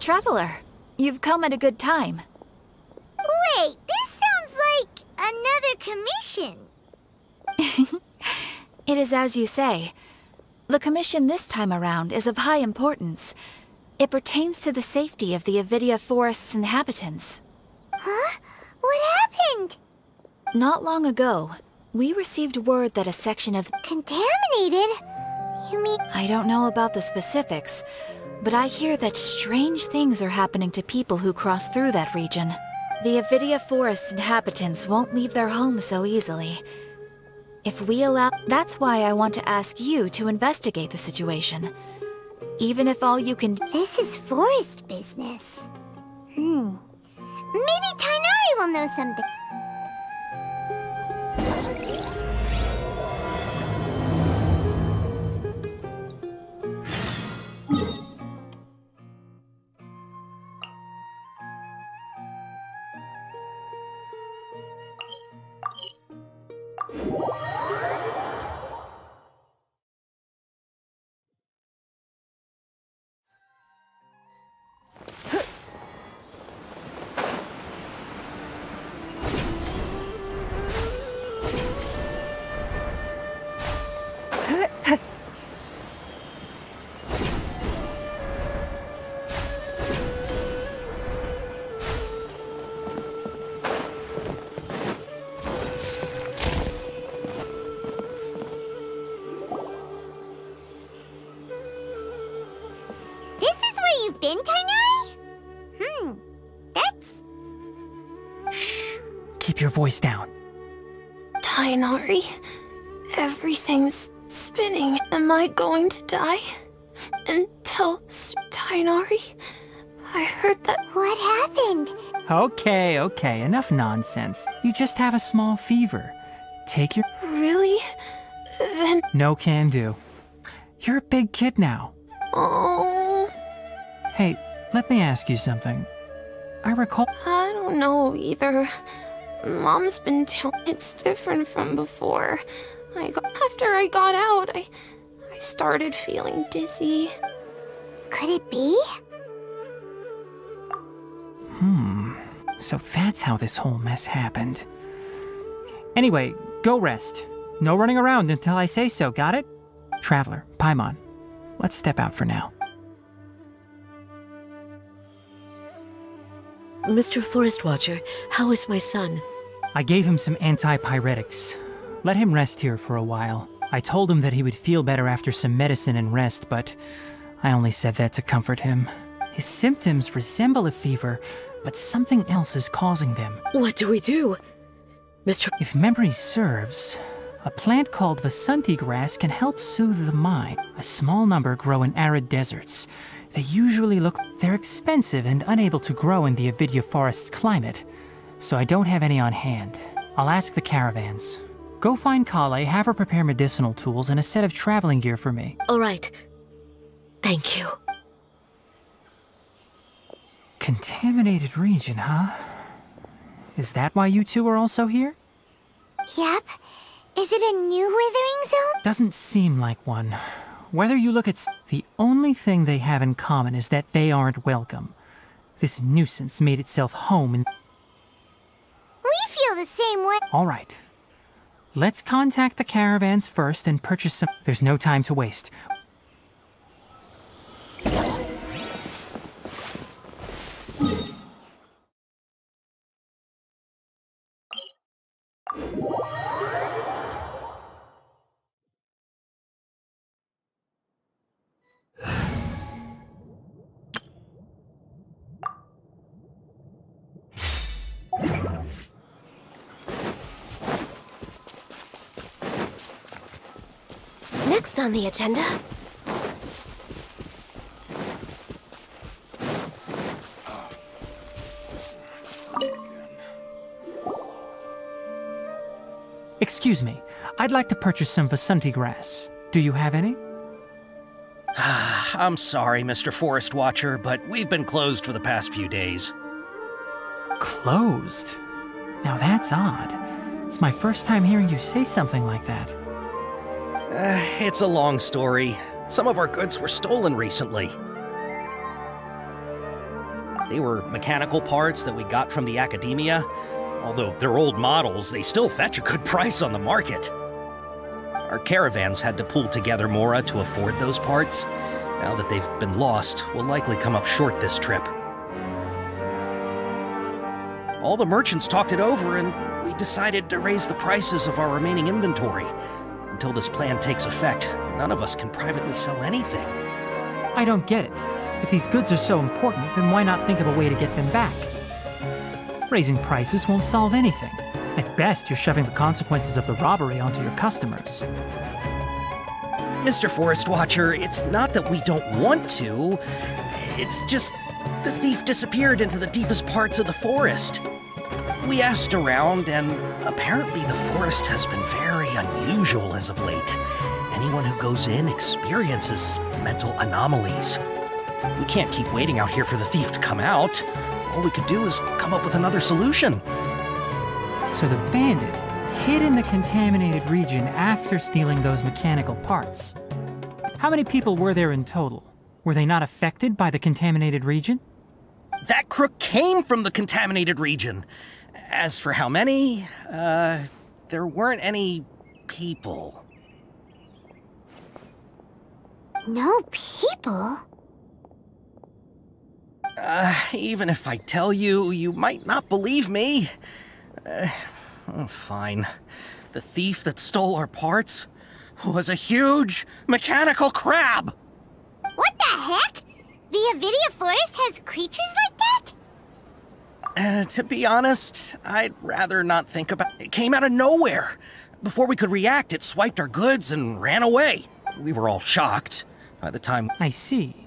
Traveler, you've come at a good time. Wait, this sounds like another commission. It is as you say. The commission this time around is of high importance. It pertains to the safety of the Avidia Forest's inhabitants. Huh? What happened? Not long ago, we received word that a section of... Contaminated? You mean... I don't know about the specifics, but I hear that strange things are happening to people who cross through that region. The Avidia Forest inhabitants won't leave their homes so easily. If we allow... That's why I want to ask you to investigate the situation. Even if all you can... This is forest business. Maybe Tighnari will know something. You've been, Tighnari? That's... Shh! Keep your voice down. Tighnari, everything's spinning. Am I going to die? Until Tighnari, I heard that... What happened? Okay, enough nonsense. You just have a small fever. Take your... Really? Then... No can do. You're a big kid now. Oh... Hey, let me ask you something. I recall... I don't know either. Mom's been telling it's different from before. After I got out, I started feeling dizzy. Could it be? So that's how this whole mess happened. Anyway, go rest. No running around until I say so, got it? Traveler, Paimon, let's step out for now. Mr. Forest Watcher, how is my son? I gave him some antipyretics. Let him rest here for a while. I told him that he would feel better after some medicine and rest, but I only said that to comfort him. His symptoms resemble a fever, but something else is causing them. What do we do? Mr. If memory serves, a plant called Vasanti grass can help soothe the mind. A small number grow in arid deserts. They usually they're expensive and unable to grow in the Avidia Forest's climate, so I don't have any on hand. I'll ask the caravans. Go find Kale, have her prepare medicinal tools and a set of traveling gear for me. All right. Thank you. Contaminated region, huh? Is that why you two are also here? Yep. Is it a new withering zone? Doesn't seem like one. Whether you look at... The only thing they have in common is that they aren't welcome. This nuisance made itself home in... We feel the same way. All right. Let's contact the caravans first and purchase some... There's no time to waste. Next on the agenda... Excuse me, I'd like to purchase some Vasanti grass. Do you have any? I'm sorry, Mr. Forest Watcher, but we've been closed for the past few days. Closed? Now that's odd. It's my first time hearing you say something like that. It's a long story. Some of our goods were stolen recently. They were mechanical parts that we got from the academia. Although they're old models, they still fetch a good price on the market. Our caravans had to pull together more to afford those parts. Now that they've been lost, we'll likely come up short this trip. All the merchants talked it over, and we decided to raise the prices of our remaining inventory. Until this plan takes effect, none of us can privately sell anything. I don't get it. If these goods are so important, then why not think of a way to get them back? Raising prices won't solve anything. At best, you're shoving the consequences of the robbery onto your customers. Mr. Forest Watcher, it's not that we don't want to. It's just the thief disappeared into the deepest parts of the forest. We asked around, and apparently the forest has been very unusual as of late. Anyone who goes in experiences mental anomalies. We can't keep waiting out here for the thief to come out. All we could do is come up with another solution. So the bandit hid in the contaminated region after stealing those mechanical parts. How many people were there in total? Were they not affected by the contaminated region? That crook came from the contaminated region. As for how many, there weren't any people. No people? Even if I tell you, you might not believe me. Fine. The thief that stole our parts was a huge mechanical crab! What the heck? The Avidia Forest has creatures like that? To be honest, I'd rather not think about it. It came out of nowhere. Before we could react, it swiped our goods and ran away. We were all shocked. By the time... I see.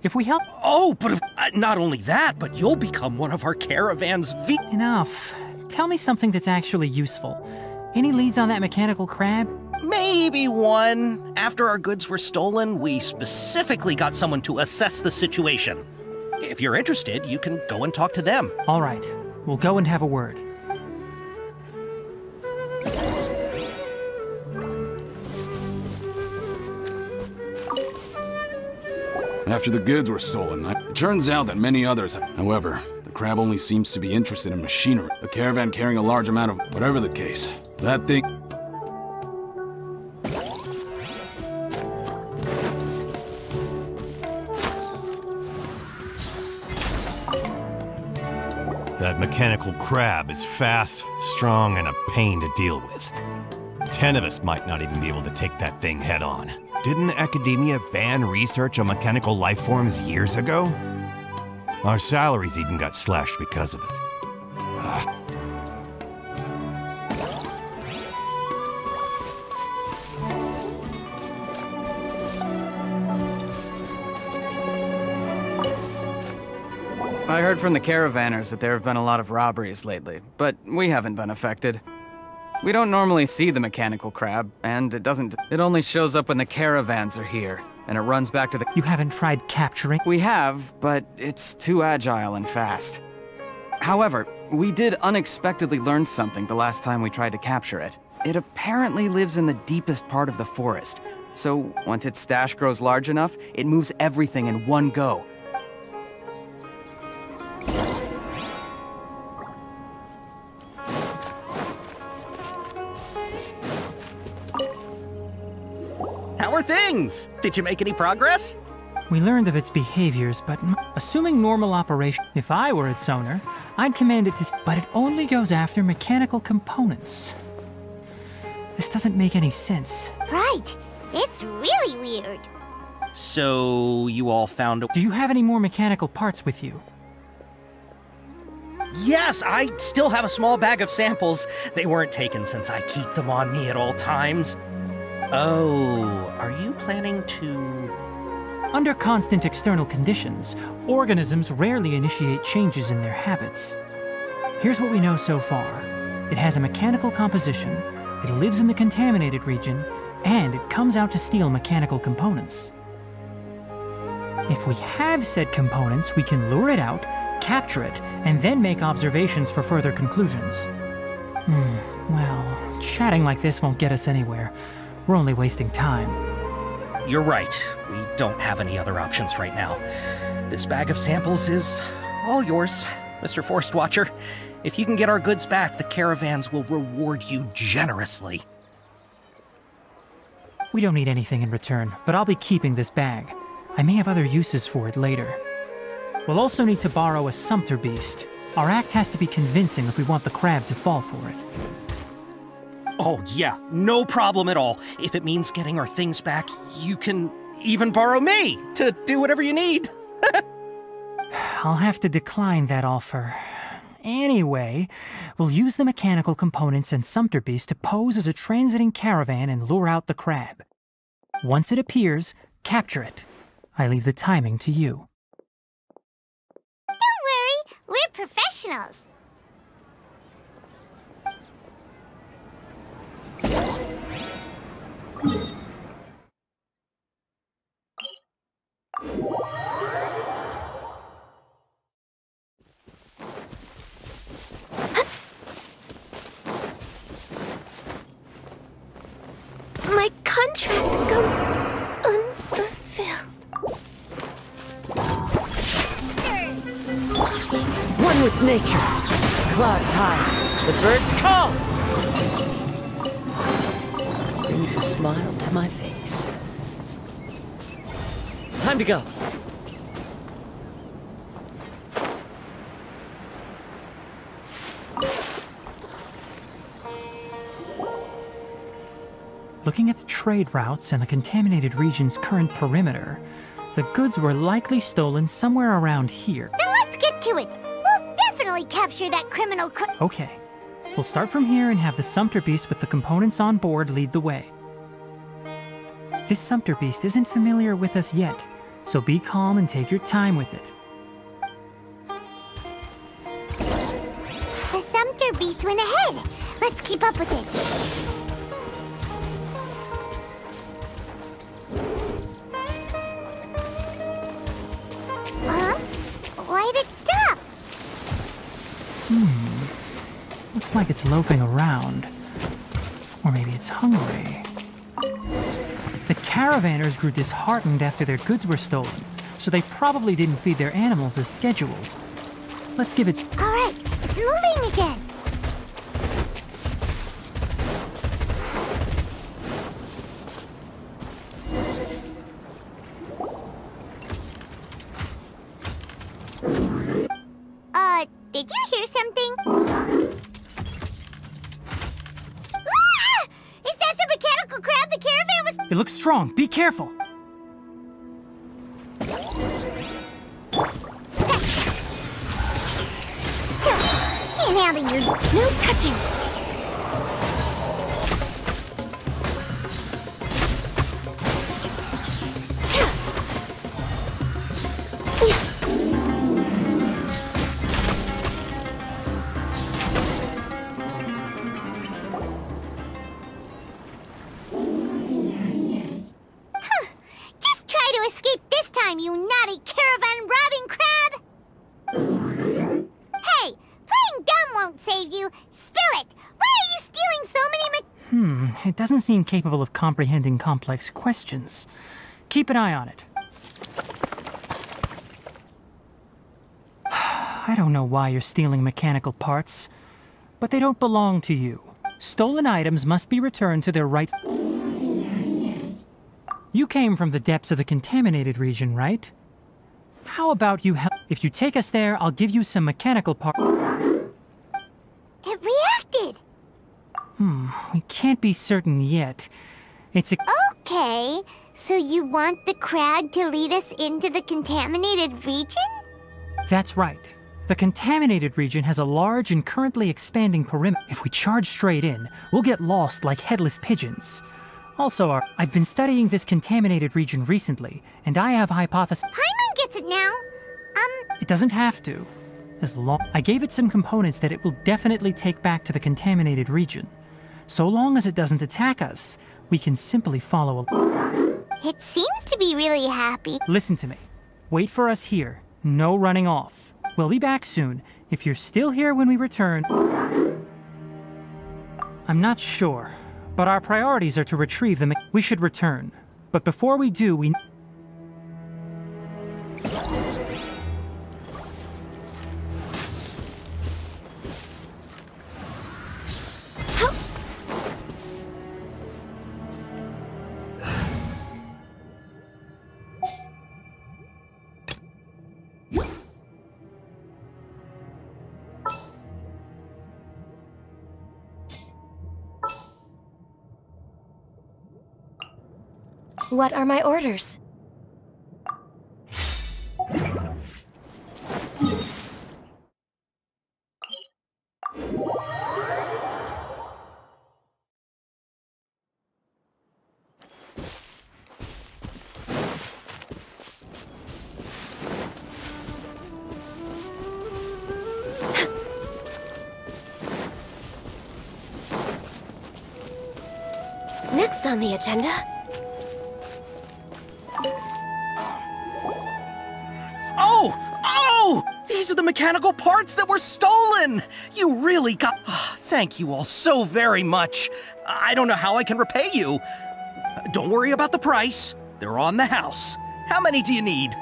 If we help... Oh, but if, not only that, but you'll become one of our caravan's Enough. Tell me something that's actually useful. Any leads on that mechanical crab? Maybe one. After our goods were stolen, we specifically got someone to assess the situation. If you're interested, you can go and talk to them. All right. We'll go and have a word. After the goods were stolen, it turns out that many others have. However, the crab only seems to be interested in machinery. A caravan carrying a large amount of whatever the case. That thing... That mechanical crab is fast, strong, and a pain to deal with. 10 of us might not even be able to take that thing head on. Didn't the academia ban research on mechanical life forms years ago? Our salaries even got slashed because of it. I heard from the caravanners that there have been a lot of robberies lately, but we haven't been affected. We don't normally see the mechanical crab, and it only shows up when the caravans are here, and it runs back to the... You haven't tried capturing? We have, but it's too agile and fast. However, we did unexpectedly learn something the last time we tried to capture it. It apparently lives in the deepest part of the forest, so once its stash grows large enough, it moves everything in one go. How are things? Did you make any progress? We learned of its behaviors, but assuming normal operation, if I were its owner, I'd command it to... But it only goes after mechanical components. This doesn't make any sense. Right. It's really weird. So, you all found a... Do you have any more mechanical parts with you? Yes, I still have a small bag of samples. They weren't taken since I keep them on me at all times. Oh, are you planning to... Under constant external conditions, organisms rarely initiate changes in their habits. Here's what we know so far. It has a mechanical composition, it lives in the contaminated region, and it comes out to steal mechanical components. If we have said components, we can lure it out, capture it, and then make observations for further conclusions. Well, chatting like this won't get us anywhere. We're only wasting time. You're right. We don't have any other options right now. This bag of samples is all yours, Mr. Forest Watcher. If you can get our goods back, the caravans will reward you generously. We don't need anything in return, but I'll be keeping this bag. I may have other uses for it later. We'll also need to borrow a sumpter beast. Our act has to be convincing if we want the crab to fall for it. Oh yeah, no problem at all. If it means getting our things back, you can even borrow me to do whatever you need. I'll have to decline that offer. Anyway, we'll use the mechanical components and sumpter beast to pose as a transiting caravan and lure out the crab. Once it appears, capture it. I leave the timing to you. Don't worry, we're professionals. My contract goes unfulfilled. One with nature. Clouds high. The birds call. Brings a smile to my face. Time to go. Looking at the trade routes and the contaminated region's current perimeter, the goods were likely stolen somewhere around here. Then let's get to it. We'll definitely capture that criminal Okay. We'll start from here and have the sumpter beast with the components on board lead the way. This sumpter beast isn't familiar with us yet, so be calm and take your time with it. The sumpter beast went ahead. Let's keep up with it. Why'd it stop? Looks like it's loafing around. Or maybe it's hungry. The caravanners grew disheartened after their goods were stolen, so they probably didn't feed their animals as scheduled. Let's give it... All right, it's moving again. Did you hear something? Ah! Is that the mechanical crab the caravan was... It looks strong. Be careful. Get out of here. No touching. You naughty caravan-robbing crab! Hey, playing dumb won't save you. Spill it! Why are you stealing so many It doesn't seem capable of comprehending complex questions. Keep an eye on it. I don't know why you're stealing mechanical parts, but they don't belong to you. Stolen items must be returned to their right... You came from the depths of the contaminated region, right? How about you help? If you take us there, I'll give you some mechanical parts. It reacted! We can't be certain yet. It's a... Okay, so you want the crab to lead us into the contaminated region? That's right. The contaminated region has a large and currently expanding perimeter. If we charge straight in, we'll get lost like headless pigeons. Also, I've been studying this contaminated region recently, and I have hypothesis... Paimon gets it now. It doesn't have to. As long... I gave it some components that it will definitely take back to the contaminated region. So long as it doesn't attack us, we can simply follow... It seems to be really happy. Listen to me. Wait for us here. No running off. We'll be back soon. If you're still here when we return... I'm not sure, but our priorities are to retrieve them. We should return. But before we do, we... What are my orders? Next on the agenda... Oh! These are the mechanical parts that were stolen! You really got... Thank you all so very much. I don't know how I can repay you. Don't worry about the price. They're on the house. How many do you need?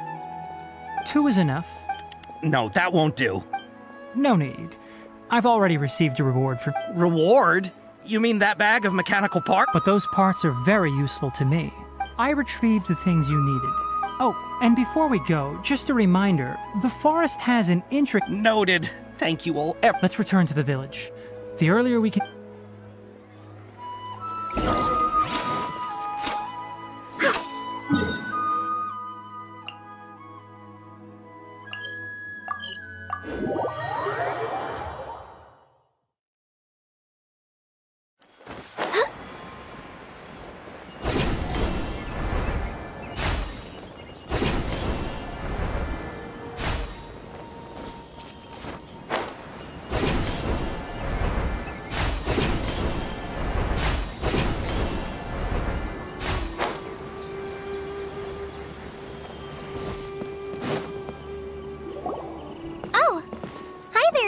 2 is enough. No, that won't do. No need. I've already received a reward for... Reward? You mean that bag of mechanical parts? But those parts are very useful to me. I retrieved the things you needed. Oh, and before we go, just a reminder, the forest has an intricate... Noted. Thank you all. Let's return to the village. The earlier we can...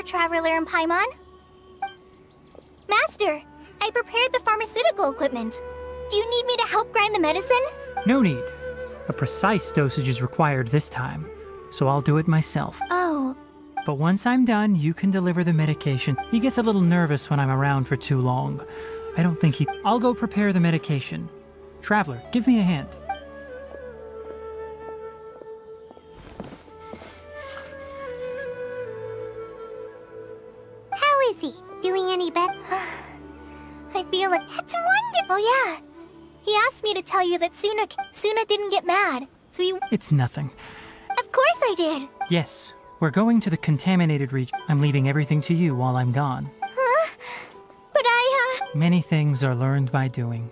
Traveler and Paimon. Master, I prepared the pharmaceutical equipment. Do you need me to help grind the medicine? No need. A precise dosage is required this time, so I'll do it myself. Oh. But once I'm done, you can deliver the medication. He gets a little nervous when I'm around for too long. I don't think he... I'll go prepare the medication. Traveler, give me a hand. Is he doing any better? I feel like that's wonderful. Oh yeah, he asked me to tell you that Suna didn't get mad, so he... It's nothing. Of course I did. Yes, we're going to the contaminated region. I'm leaving everything to you while I'm gone. Huh? But Many things are learned by doing.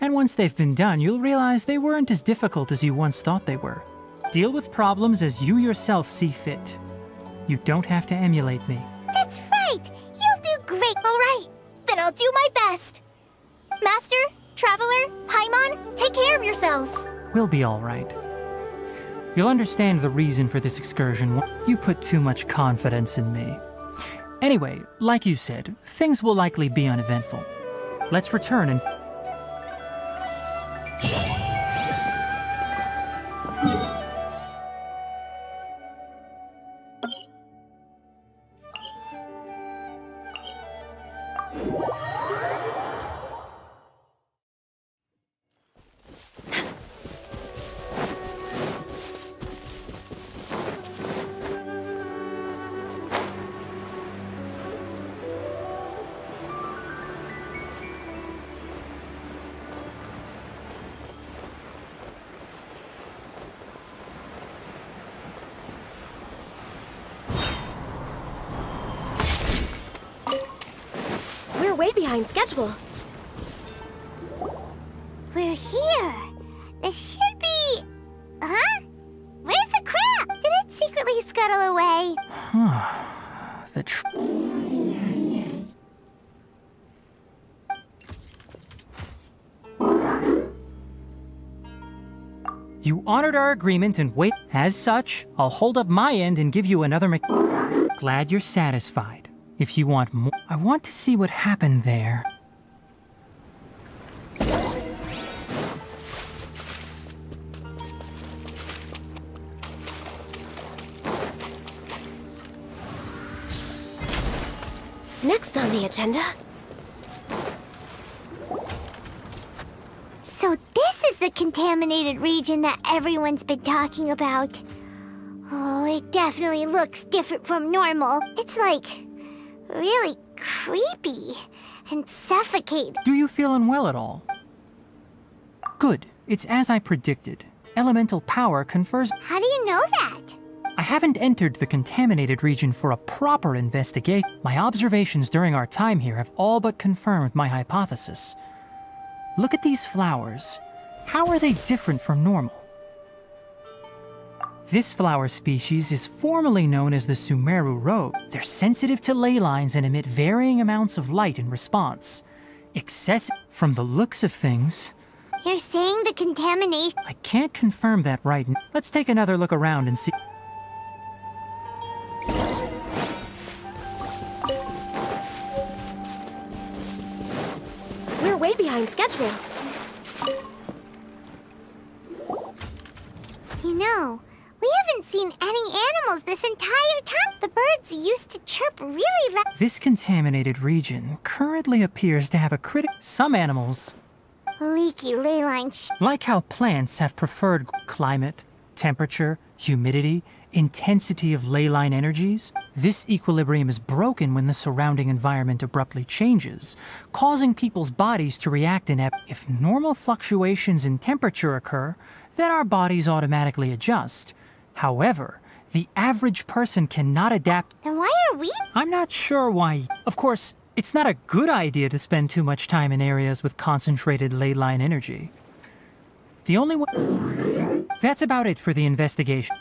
And once they've been done, you'll realize they weren't as difficult as you once thought they were. Deal with problems as you yourself see fit. You don't have to emulate me. That's right! You'll do great! Alright, then I'll do my best! Master, Traveler, Paimon, take care of yourselves! We'll be alright. You'll understand the reason for this excursion. You put too much confidence in me. Anyway, like you said, things will likely be uneventful. Let's return and... Way behind schedule. We're here. This should be... Huh? Where's the crab? Did it secretly scuttle away? You honored our agreement and wait. As such, I'll hold up my end and give you another Glad you're satisfied. If you want more, I want to see what happened there. Next on the agenda. So this is the contaminated region that everyone's been talking about. Oh, it definitely looks different from normal. It's like really creepy and suffocating. Do you feel unwell at all? Good. It's as I predicted. Elemental power confers. How do you know that? I haven't entered the contaminated region for a proper investigation. My observations during our time here have all but confirmed my hypothesis. Look at these flowers. How are they different from normal? This flower species is formally known as the Sumeru rose. They're sensitive to ley lines and emit varying amounts of light in response. Excessive. From the looks of things, You're saying the contamination... I can't confirm that right now. Let's take another look around and see. We're way behind schedule. You know, we haven't seen any animals this entire time. The birds used to chirp really loud. This contaminated region currently appears to have a Some animals, Leaky ley line like how plants have preferred climate, temperature, humidity, intensity of ley line energies, this equilibrium is broken when the surrounding environment abruptly changes, causing people's bodies to react in If normal fluctuations in temperature occur, then our bodies automatically adjust. However, the average person cannot adapt. Then why are we? I'm not sure why. Of course, it's not a good idea to spend too much time in areas with concentrated ley line energy. The only one... That's about it for the investigation.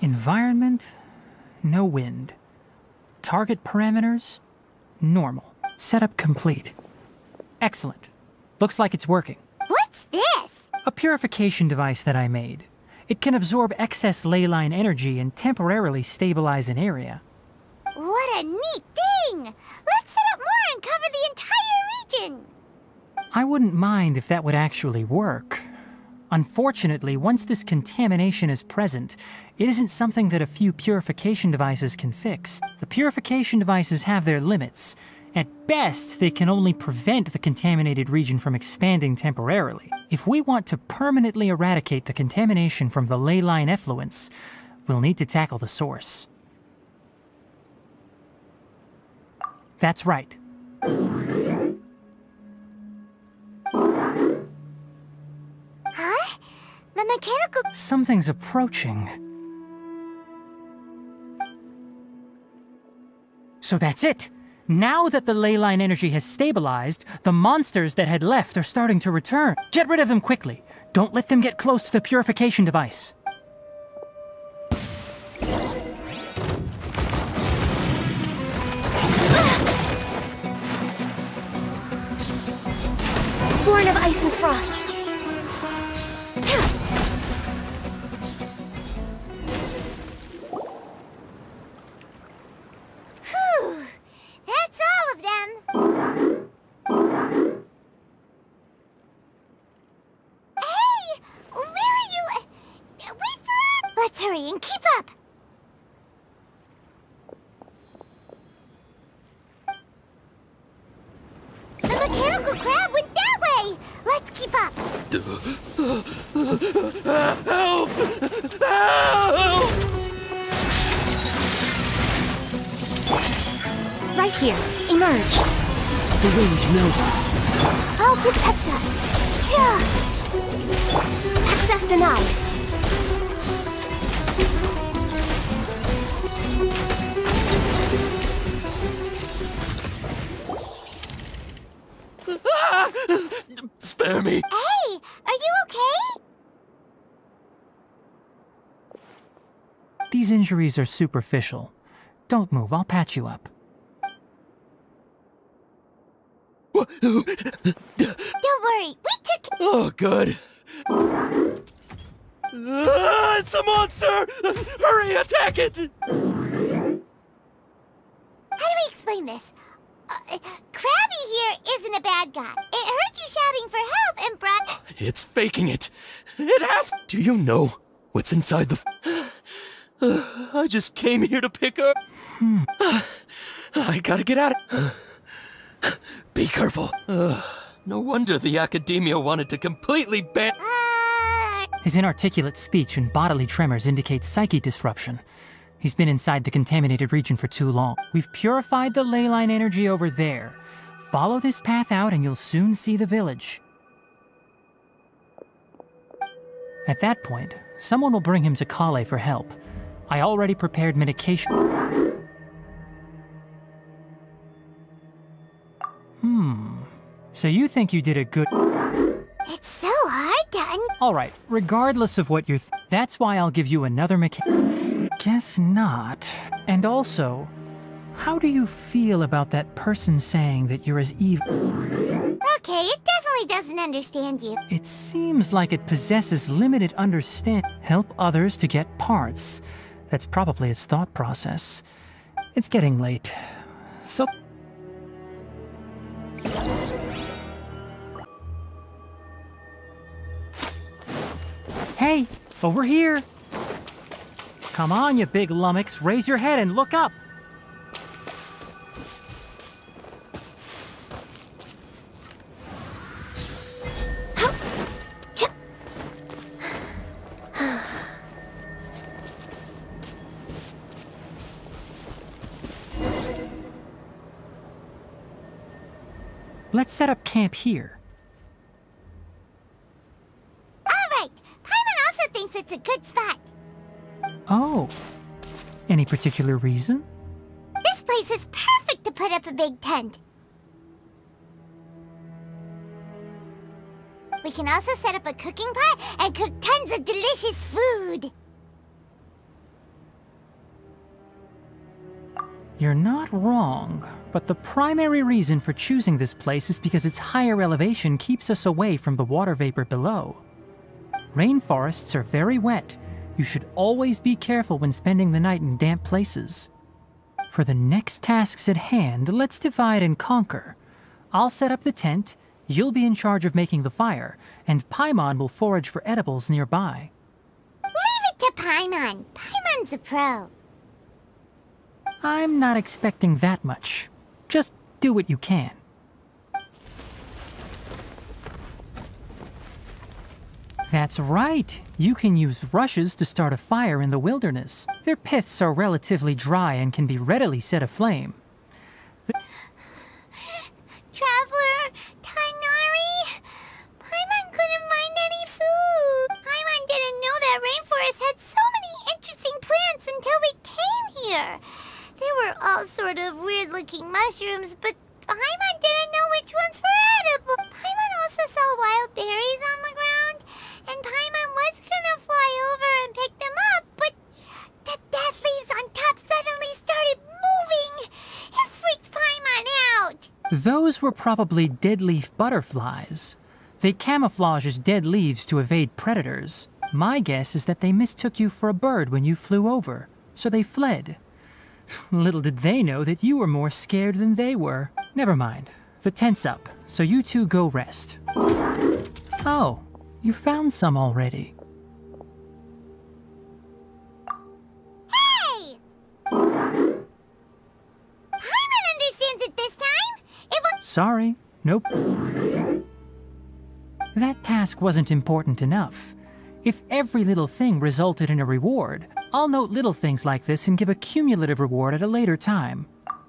Environment, no wind. Target parameters, normal. Setup complete. Excellent. Looks like it's working. What's this? A purification device that I made. It can absorb excess ley line energy and temporarily stabilize an area. What a neat thing! Let's set up more and cover the entire region! I wouldn't mind if that would actually work. Unfortunately, once this contamination is present, it isn't something that a few purification devices can fix. The purification devices have their limits. At best, they can only prevent the contaminated region from expanding temporarily. If we want to permanently eradicate the contamination from the ley line effluents, we'll need to tackle the source. That's right. Huh? The mechanical... Something's approaching. So that's it! Now that the ley line energy has stabilized, the monsters that had left are starting to return. Get rid of them quickly. Don't let them get close to the purification device. Born of ice and frost. Whew! That's all of them! Hey! Where are you? Wait for us! Let's hurry and keep up! The mechanical crab went that way! Let's keep up! Help! Help! Right here. Emerge. The range knows me. I'll protect us! Yeah! Access denied. Spare me! Hey! Are you okay? These injuries are superficial. Don't move, I'll patch you up. Don't worry, we took... Oh, good. It's a monster! Hurry, attack it! How do we explain this? Krabby here isn't a bad guy. It heard you shouting for help and brought... It's faking it. It has... Do you know what's inside the... I just came here to pick her. I gotta get out of... Be careful. No wonder the academia wanted to completely ban... His inarticulate speech and bodily tremors indicate psyche disruption. He's been inside the contaminated region for too long. We've purified the ley line energy over there. Follow this path out and you'll soon see the village. At that point, someone will bring him to Kale for help. I already prepared medication. So you think you did a good... It's so hard done. Alright, regardless of what you're that's why I'll give you another Guess not. And also, how do you feel about that person saying that you're as evil? Okay, it definitely doesn't understand you. It seems like it possesses limited understanding. Help others to get parts. That's probably its thought process. It's getting late. So... Hey, over here! Come on, you big lummox, raise your head and look up! Let's set up camp here. It's a good spot. Oh. Any particular reason? This place is perfect to put up a big tent. We can also set up a cooking pot and cook tons of delicious food. You're not wrong, but the primary reason for choosing this place is because its higher elevation keeps us away from the water vapor below. Rainforests are very wet. You should always be careful when spending the night in damp places. For the next tasks at hand, let's divide and conquer. I'll set up the tent, you'll be in charge of making the fire, and Paimon will forage for edibles nearby. Leave it to Paimon. Paimon's a pro. I'm not expecting that much. Just do what you can. That's right. You can use rushes to start a fire in the wilderness. Their piths are relatively dry and can be readily set aflame. Traveler, Tighnari, Paimon couldn't find any food. Paimon didn't know that rainforest had so many interesting plants until we came here. They were all sort of weird-looking mushrooms, but Paimon didn't know which ones were edible. Paimon also saw wild berries on the ground. And Paimon was gonna fly over and pick them up, but the dead leaves on top suddenly started moving. It freaked Paimon out. Those were probably deadleaf butterflies. They camouflage as dead leaves to evade predators. My guess is that they mistook you for a bird when you flew over, so they fled. Little did they know that you were more scared than they were. Never mind. The tent's up, so you two go rest. Oh. You found some already. Hey! Paimon understands it this time. It was... Sorry. Nope. That task wasn't important enough. If every little thing resulted in a reward, I'll note little things like this and give a cumulative reward at a later time.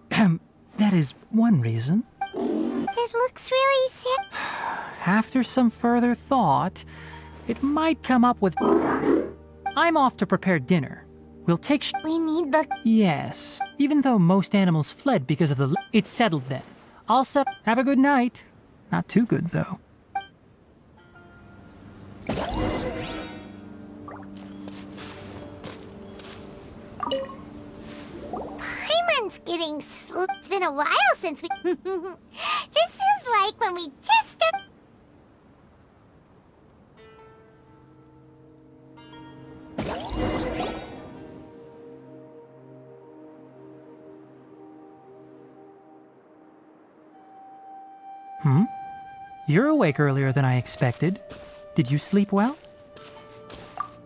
That is one reason. It looks really sick. After some further thought, it might come up with... I'm off to prepare dinner. We'll take We need the... Yes. Even though most animals fled because of the... It's settled then. I'll set... Have a good night. Not too good, though. Paimon's getting It's been a while since we... This is like when we just started... You're awake earlier than I expected. Did you sleep well?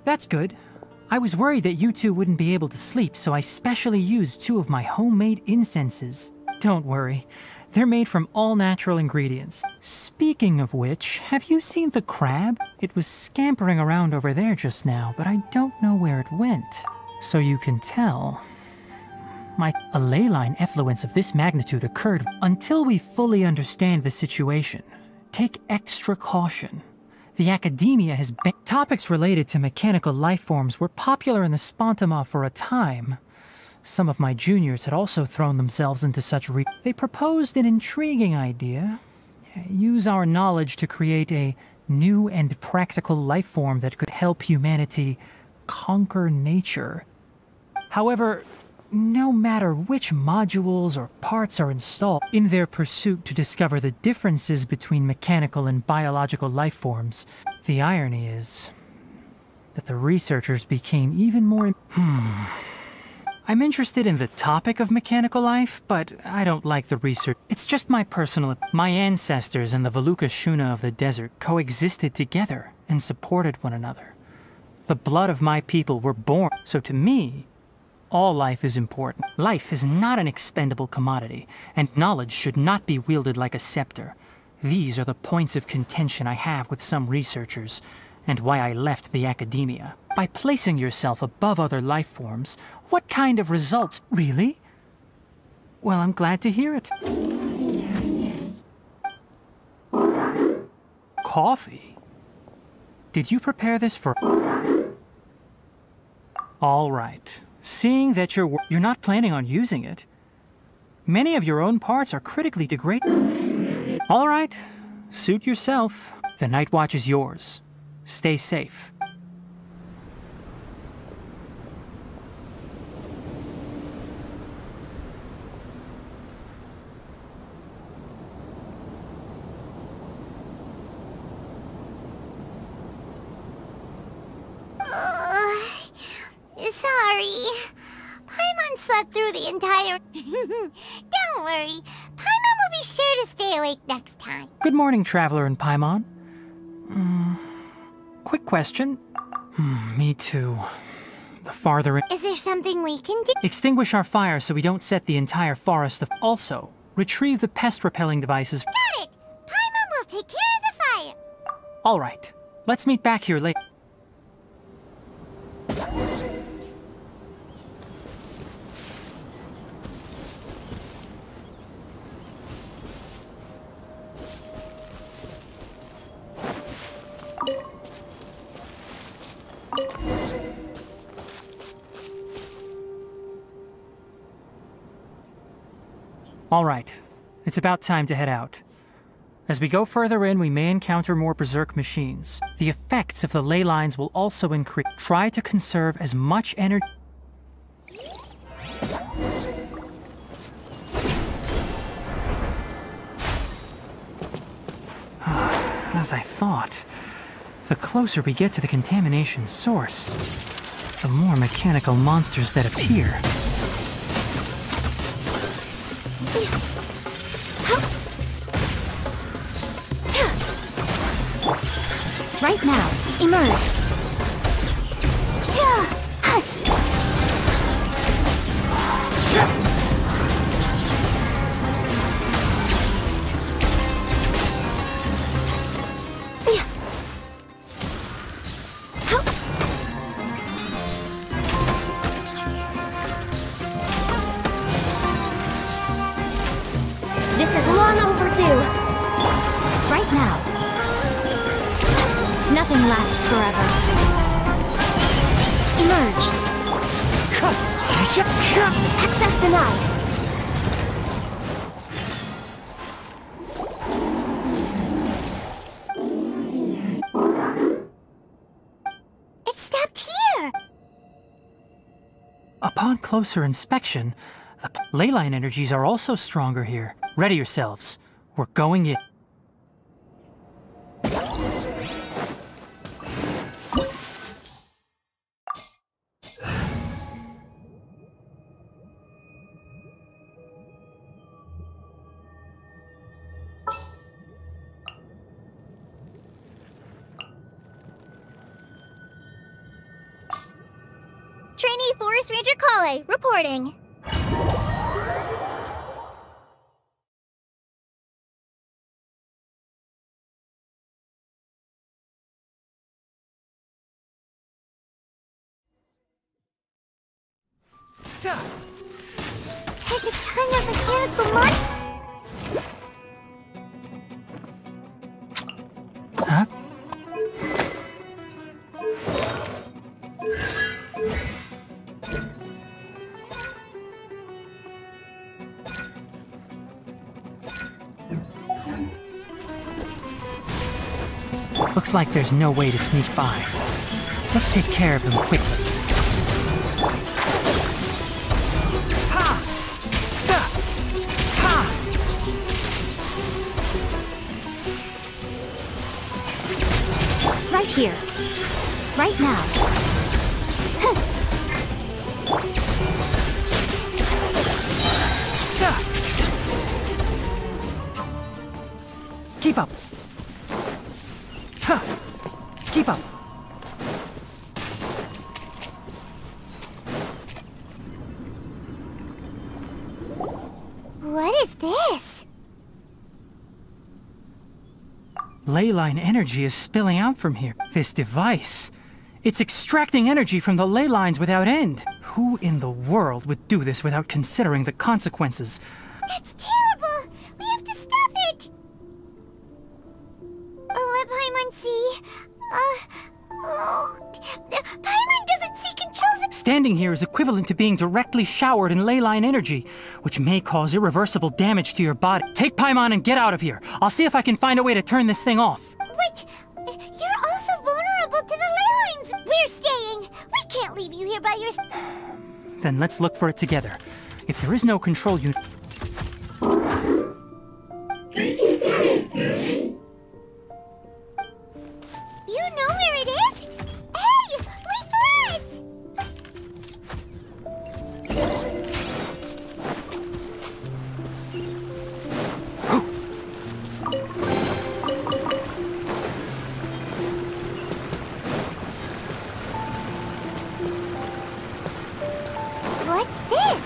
That's good. I was worried that you two wouldn't be able to sleep, so I specially used 2 of my homemade incenses. Don't worry, they're made from all natural ingredients. Speaking of which, have you seen the crab? It was scampering around over there just now, but I don't know where it went. So you can tell... A ley line effluence of this magnitude occurred. Until we fully understand the situation, take extra caution. The academia has been... Topics related to mechanical life forms were popular in the Spontama for a time. Some of my juniors had also thrown themselves into such They proposed an intriguing idea. Use our knowledge to create a new and practical life form that could help humanity conquer nature. However, no matter which modules or parts are installed, in their pursuit to discover the differences between mechanical and biological life forms, the irony is that the researchers became even more... I'm interested in the topic of mechanical life, but I don't like the research. It's just my personal... My ancestors and the Valuka Shuna of the desert coexisted together and supported one another. The blood of my people were born, so to me, all life is important. Life is not an expendable commodity, and knowledge should not be wielded like a scepter. These are the points of contention I have with some researchers, and why I left the academia. By placing yourself above other life forms, what kind of results... Really? Well, I'm glad to hear it. Coffee? Did you prepare this for... All right. Seeing that you're not planning on using it, many of your own parts are critically degraded. All right, suit yourself. The night watch is yours. Stay safe. Sorry. Paimon slept through the entire... Don't worry. Paimon will be sure to stay awake next time. Good morning, Traveler and Paimon. Quick question. Me too. The farther in... Is there something we can do? Extinguish our fire so we don't set the entire forest of... Also, retrieve the pest-repelling devices... Got it! Paimon will take care of the fire. All right. Let's meet back here later. All right, it's about time to head out. As we go further in, we may encounter more berserk machines. The effects of the ley lines will also increase. Try to conserve as much energy... As I thought, the closer we get to the contamination source, the more mechanical monsters that appear. Right now, emerge. This is long overdue. Right now. Nothing lasts forever. Emerge. Access denied. It stopped here. Upon closer inspection, the ley line energies are also stronger here. Ready yourselves. We're going in. Trainee Forest Ranger Kale, reporting. There's a ton of mechanical Huh? Looks like there's no way to sneak by. Let's take care of them quickly. Ha! Sa! Ha! Right here. Right now. Sa! Keep up. Ha! Keep up. What is this? Ley line energy is spilling out from here. This device. It's extracting energy from the ley lines without end. Who in the world would do this without considering the consequences? That's terrible! We have to stop it! Let Paimon see. Paimon doesn't see controls. Standing here is equivalent to being directly showered in ley line energy, which may cause irreversible damage to your body. Take Paimon and get out of here. I'll see if I can find a way to turn this thing off. Wait! You're also vulnerable to the ley lines! We're staying! We can't leave you here by yourself. Then let's look for it together. If there is no control unit... You know where it is? Hey! Wait for us! What's this?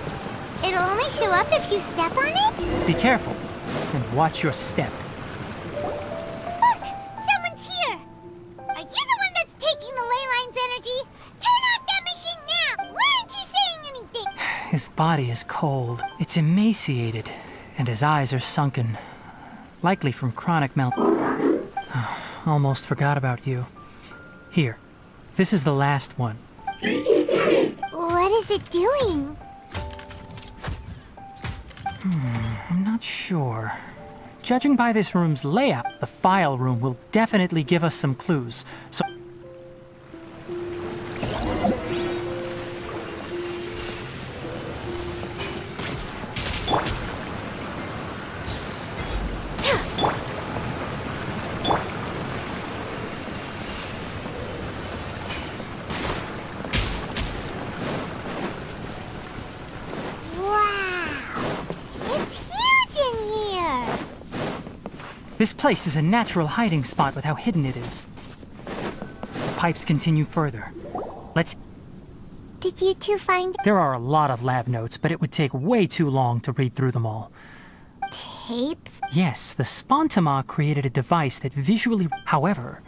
It'll only show up if you step on it? Be careful, and watch your step. Look! Someone's here! Are you the one that's taking the ley line's energy? Turn off that machine now! Why aren't you saying anything? His body is cold. It's emaciated, and his eyes are sunken. Likely from chronic melt. Almost forgot about you. Here, this is the last one. What is it doing? I'm not sure. Judging by this room's layout, the file room will definitely give us some clues. So... This place is a natural hiding spot with how hidden it is. The pipes continue further. Let's... Did you two find... There are a lot of lab notes, but it would take way too long to read through them all. Tape? Yes, the Spontama created a device that visually... However,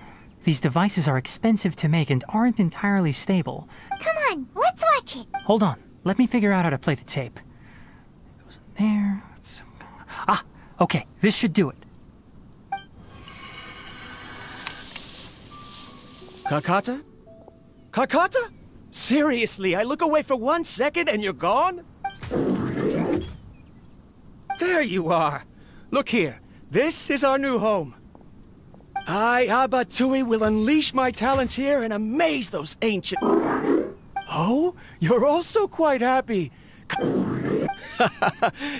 these devices are expensive to make and aren't entirely stable. Come on, let's watch it. Hold on, let me figure out how to play the tape. It goes in there... Ah, okay, this should do it. Kakata? Kakata? Seriously, I look away for 1 second and you're gone? There you are. Look here. This is our new home. I, Abatui, will unleash my talents here and amaze those ancient... Oh, you're also quite happy.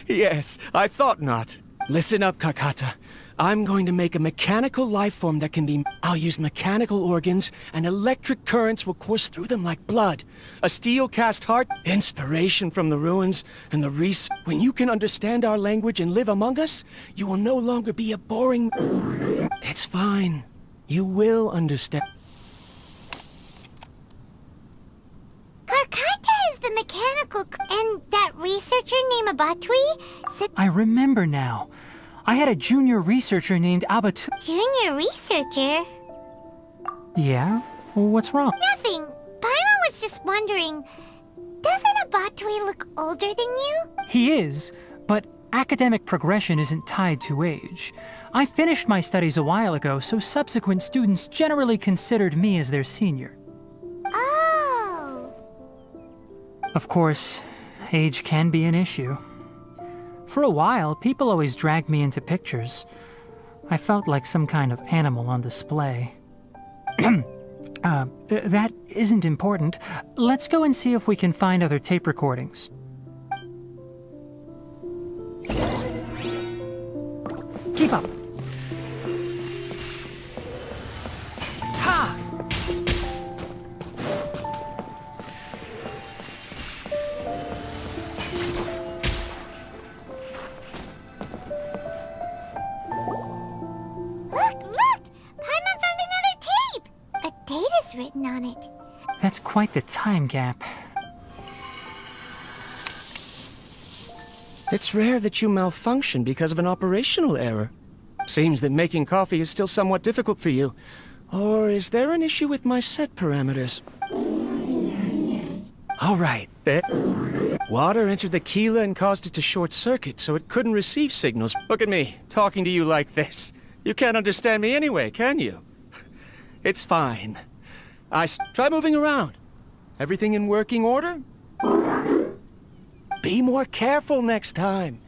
Yes, I thought not. Listen up, Karkata. I'm going to make a mechanical life form that can be... I'll use mechanical organs, and electric currents will course through them like blood. A steel-cast heart, inspiration from the ruins, and the When you can understand our language and live among us, you will no longer be a boring... It's fine. You will understand. Karkata is the mechanical... And that researcher named Abatui said... I remember now. I had a junior researcher named Abatu. Junior researcher? Yeah? What's wrong? Nothing. Paimon was just wondering, doesn't Abatui look older than you? He is, but academic progression isn't tied to age. I finished my studies a while ago, so subsequent students generally considered me as their senior. Oh. Of course, age can be an issue. For a while, people always dragged me into pictures. I felt like some kind of animal on display. That isn't important. Let's go and see if we can find other tape recordings. Keep up. Ha! Written on it. That's quite the time gap. It's rare that you malfunction because of an operational error. Seems that making coffee is still somewhat difficult for you. Or is there an issue with my set parameters? All right. Water entered the Keela and caused it to short circuit, so it couldn't receive signals. Look at me, talking to you like this. You can't understand me anyway, can you? It's fine. Try moving around. Everything in working order? Be more careful next time.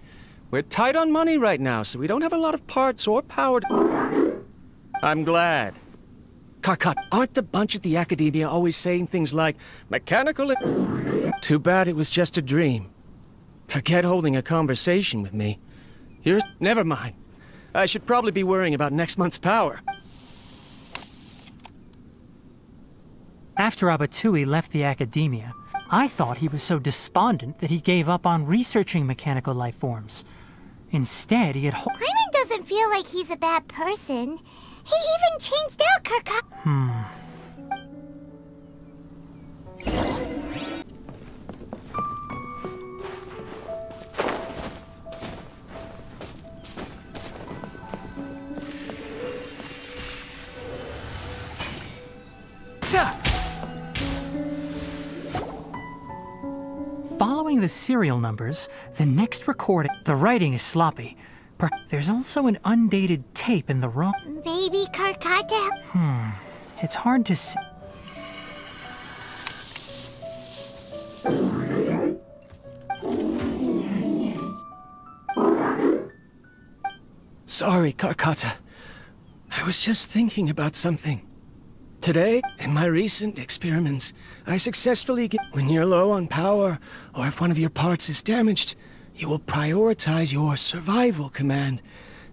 We're tight on money right now, so we don't have a lot of parts or power to... I'm glad. Karkat, aren't the bunch at the Academia always saying things like, mechanical... Too bad it was just a dream. Forget holding a conversation with me. Never mind. I should probably be worrying about next month's power. After Abatui left the Academia, I thought he was so despondent that he gave up on researching mechanical life forms. Instead, he had... Paimon doesn't feel like he's a bad person. He even changed out Karkata. Following the serial numbers, the next recording... The writing is sloppy. There's also an undated tape in the wrong... Maybe Karkata... It's hard to see... Sorry, Karkata. I was just thinking about something. Today, in my recent experiments, I successfully get... When you're low on power, or if one of your parts is damaged, you will prioritize your survival command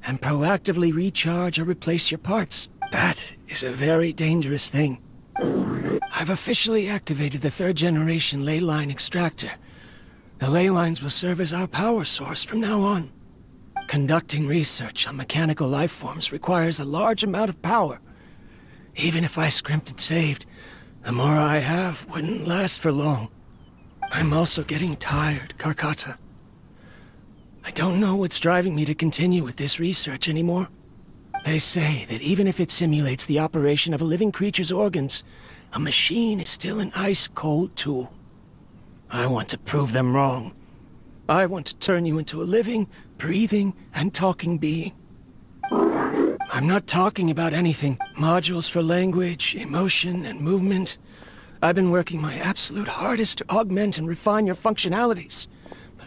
and proactively recharge or replace your parts. That is a very dangerous thing. I've officially activated the 3rd generation ley line extractor. The ley lines will serve as our power source from now on. Conducting research on mechanical life forms requires a large amount of power. Even if I scrimped and saved, the more I have wouldn't last for long. I'm also getting tired, Karkata. I don't know what's driving me to continue with this research anymore. They say that even if it simulates the operation of a living creature's organs, a machine is still an ice-cold tool. I want to prove them wrong. I want to turn you into a living, breathing, and talking being. I'm not talking about anything. Modules for language, emotion, and movement. I've been working my absolute hardest to augment and refine your functionalities.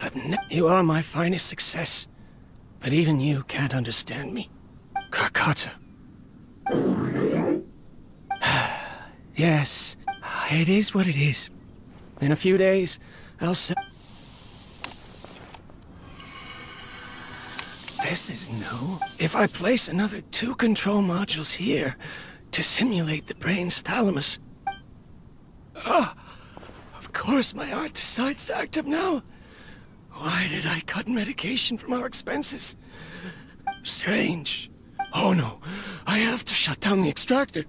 But you are my finest success. But even you can't understand me. Karkata. Yes, it is what it is. In a few days, I'll set... This is new. If I place another 2 control modules here to simulate the brain's thalamus... of course my heart decides to act up now. Why did I cut medication from our expenses? Strange. Oh no, I have to shut down the extractor.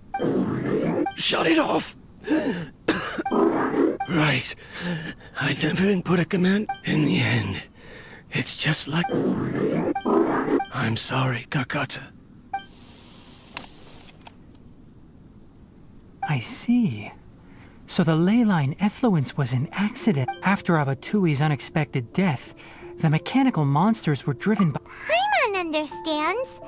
Shut it off. Right. I never input a command. In the end, it's just like... I'm sorry, Kakata. I see. So the ley line effluence was an accident. After Avatui's unexpected death, the mechanical monsters were driven by... Paimon understands.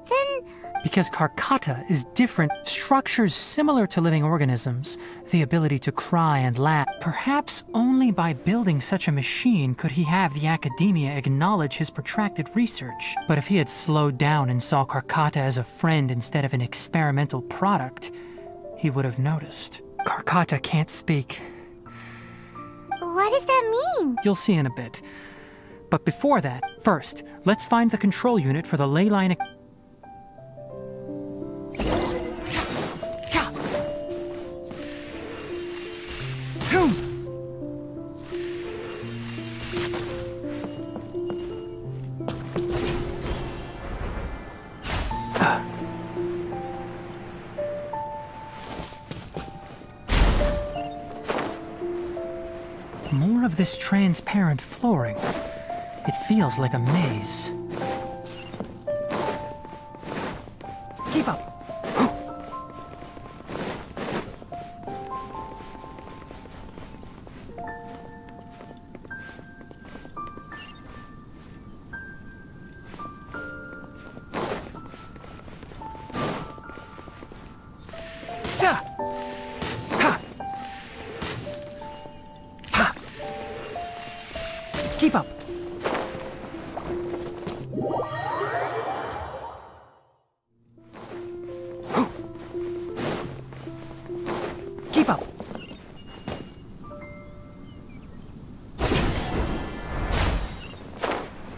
Then... Because Karkata is different, structures similar to living organisms, the ability to cry and laugh. Perhaps only by building such a machine could he have the academia acknowledge his protracted research. But if he had slowed down and saw Karkata as a friend instead of an experimental product, he would have noticed. Karkata can't speak. What does that mean? You'll see in a bit. But before that, first, let's find the control unit for the ley line... More of this transparent flooring. It feels like a maze. Keep up. Keep up. Keep up.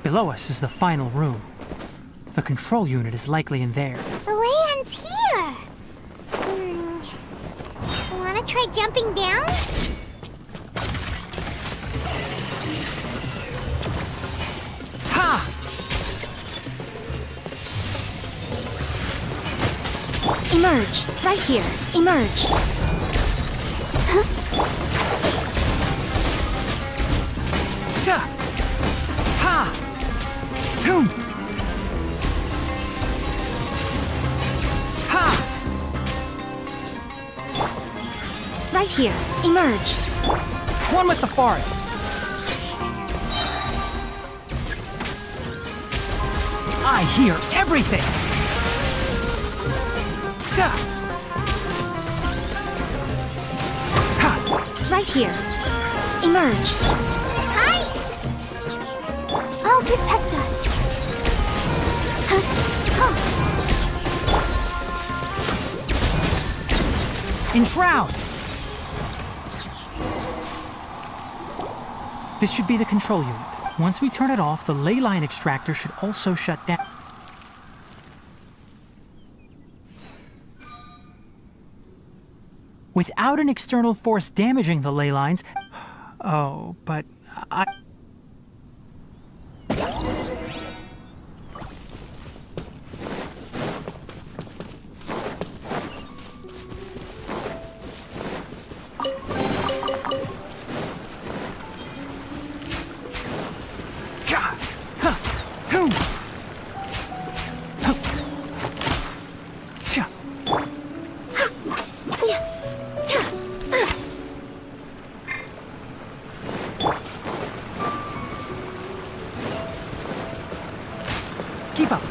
Below us is the final room. The control unit is likely in there. The way ends here. Wanna try jumping down? Emerge! Right here! Emerge! Right here! Emerge! One with the forest! I hear everything! Right here. Emerge. Hi! I'll protect us. Enshroud! This should be the control unit. Once we turn it off, the ley line extractor should also shut down. Without an external force damaging the ley lines... Oh, but I... Keep up.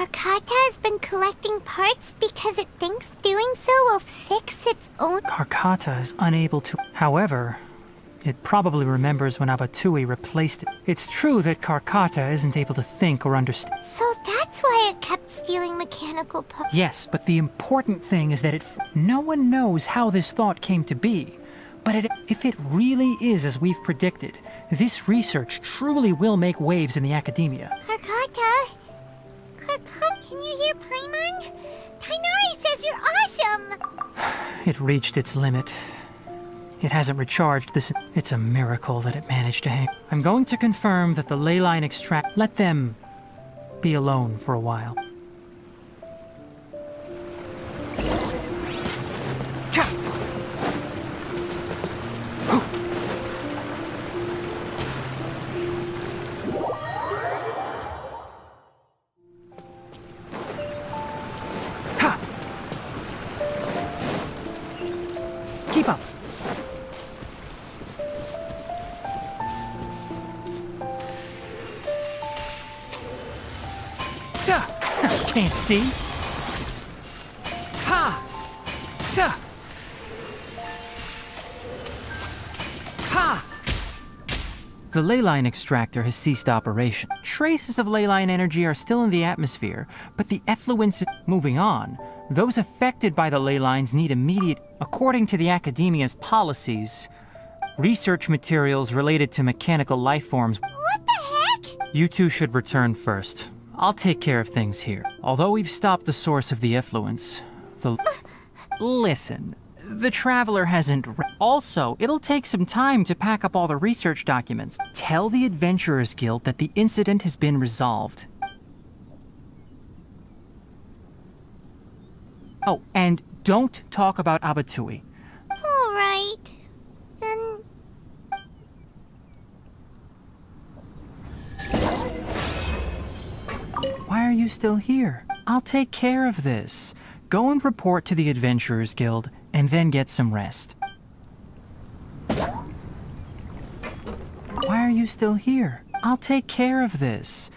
Karkata has been collecting parts because it thinks doing so will fix its own... Karkata is unable to... However, it probably remembers when Abatui replaced it. It's true that Karkata isn't able to think or understand. So that's why it kept stealing mechanical parts. Yes, but the important thing is that no one knows how this thought came to be. But if it really is as we've predicted, this research truly will make waves in the academia. Karkata? Karkata, can you hear Paimon? Tighnari says you're awesome! It reached its limit. It hasn't recharged this. It's a miracle that it managed to hang. I'm going to confirm that the ley line extract. Let them be alone for a while. Keep up. Can't see. Ha! Sa! Ha! The ley line extractor has ceased operation. Traces of ley line energy are still in the atmosphere, but the effluence is moving on. Those affected by the ley lines need immediate... According to the Academia's policies, research materials related to mechanical life forms... What the heck? You two should return first. I'll take care of things here. Although we've stopped the source of the effluence, Listen, the Traveler hasn't... Also, it'll take some time to pack up all the research documents. Tell the Adventurers Guild that the incident has been resolved. Oh, and don't talk about Abatui. All right. Then... Why are you still here? I'll take care of this. Go and report to the Adventurers Guild, and then get some rest. Why are you still here? I'll take care of this.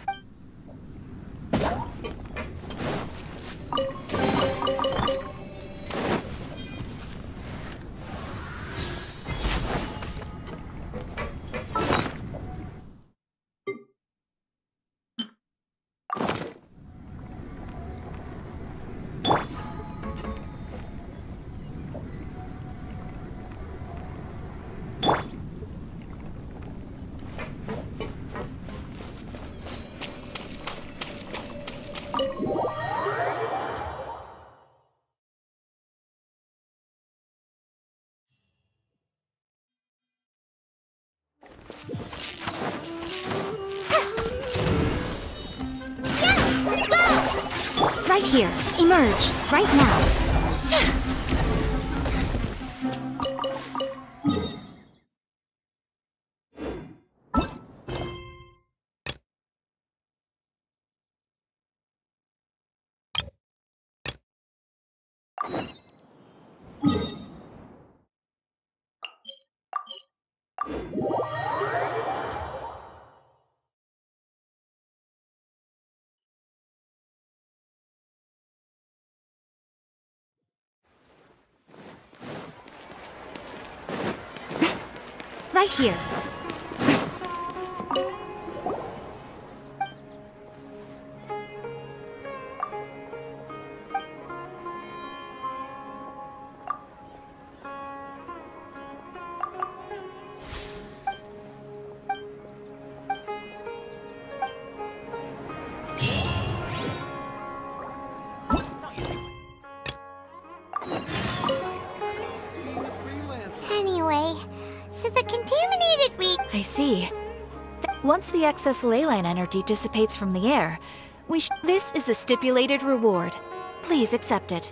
Right here. Emerge. Right now. Right here. Anyway, so the contaminated I see. Once the excess ley line energy dissipates from the air, this is the stipulated reward. Please accept it.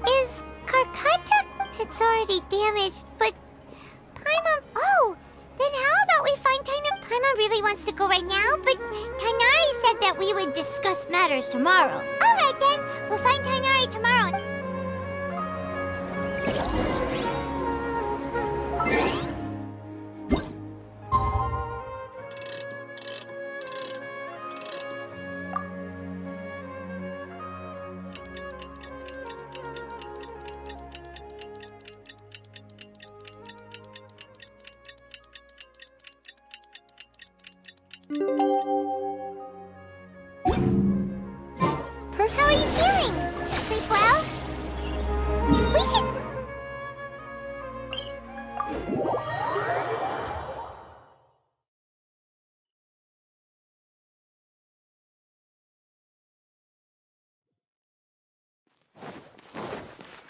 Is Karkata? It's already damaged, but Paimon... Oh! Then how about we find Tighnari? Paimon really wants to go right now, but Tighnari said that we would discuss matters tomorrow. Alright then, we'll find Tighnari tomorrow.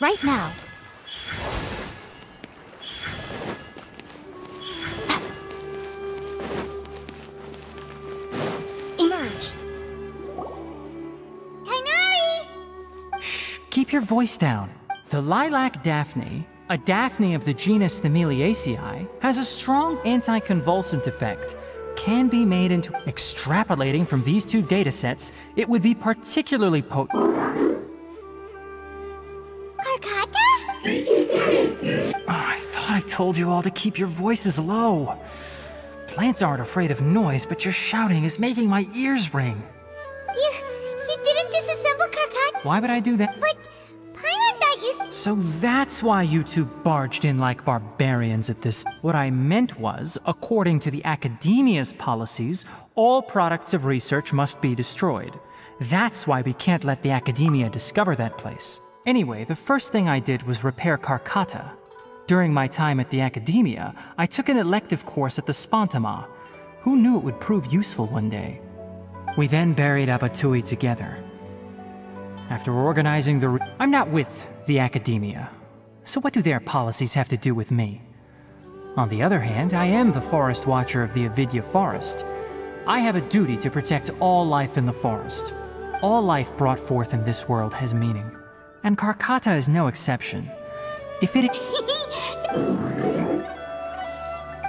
Right now. Emerge. Tighnari! Shh, keep your voice down. The lilac daphne, a daphne of the genus Thymilaceae, has a strong anticonvulsant effect. Can be made into extrapolating from these two datasets, it would be particularly potent. Oh, I thought I told you all to keep your voices low. Plants aren't afraid of noise, but your shouting is making my ears ring. You didn't disassemble Karkat? Why would I do that? But Paimon thought you... So that's why you two barged in like barbarians at this. What I meant was, according to the Academia's policies, all products of research must be destroyed. That's why we can't let the Academia discover that place. Anyway, the first thing I did was repair Karkata. During my time at the Academia, I took an elective course at the Spontama. Who knew it would prove useful one day? We then buried Abatui together. After organizing the... I'm not with the Academia, so what do their policies have to do with me? On the other hand, I am the Forest Watcher of the Avidya Forest. I have a duty to protect all life in the forest. All life brought forth in this world has meaning. And Karkata is no exception. If it...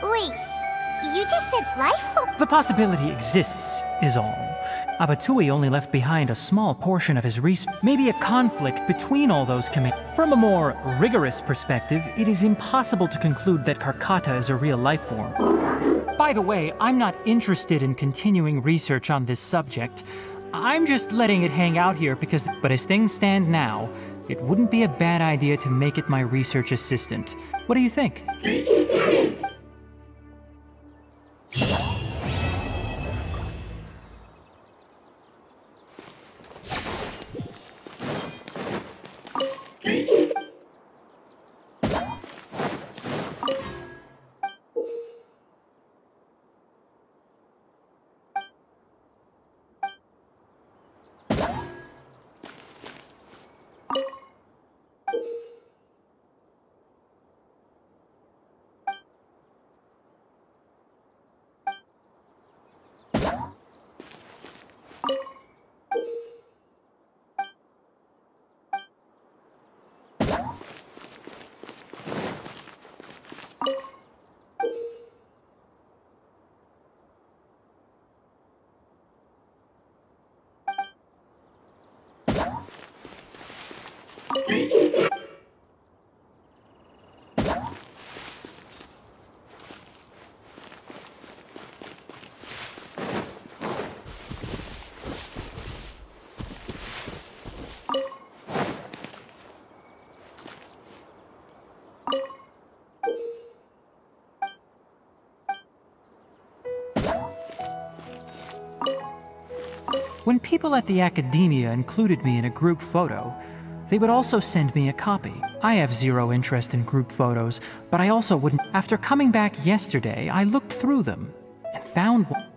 Wait, you just said life form? The possibility exists, is all. Abatui only left behind a small portion of his research. Maybe a conflict between all those From a more rigorous perspective, it is impossible to conclude that Karkata is a real life form. By the way, I'm not interested in continuing research on this subject. I'm just letting it hang out here because... But as things stand now, it wouldn't be a bad idea to make it my research assistant. What do you think? When people at the Academia included me in a group photo, they would also send me a copy. I have zero interest in group photos, but I also wouldn't. After coming back yesterday, I looked through them and found one.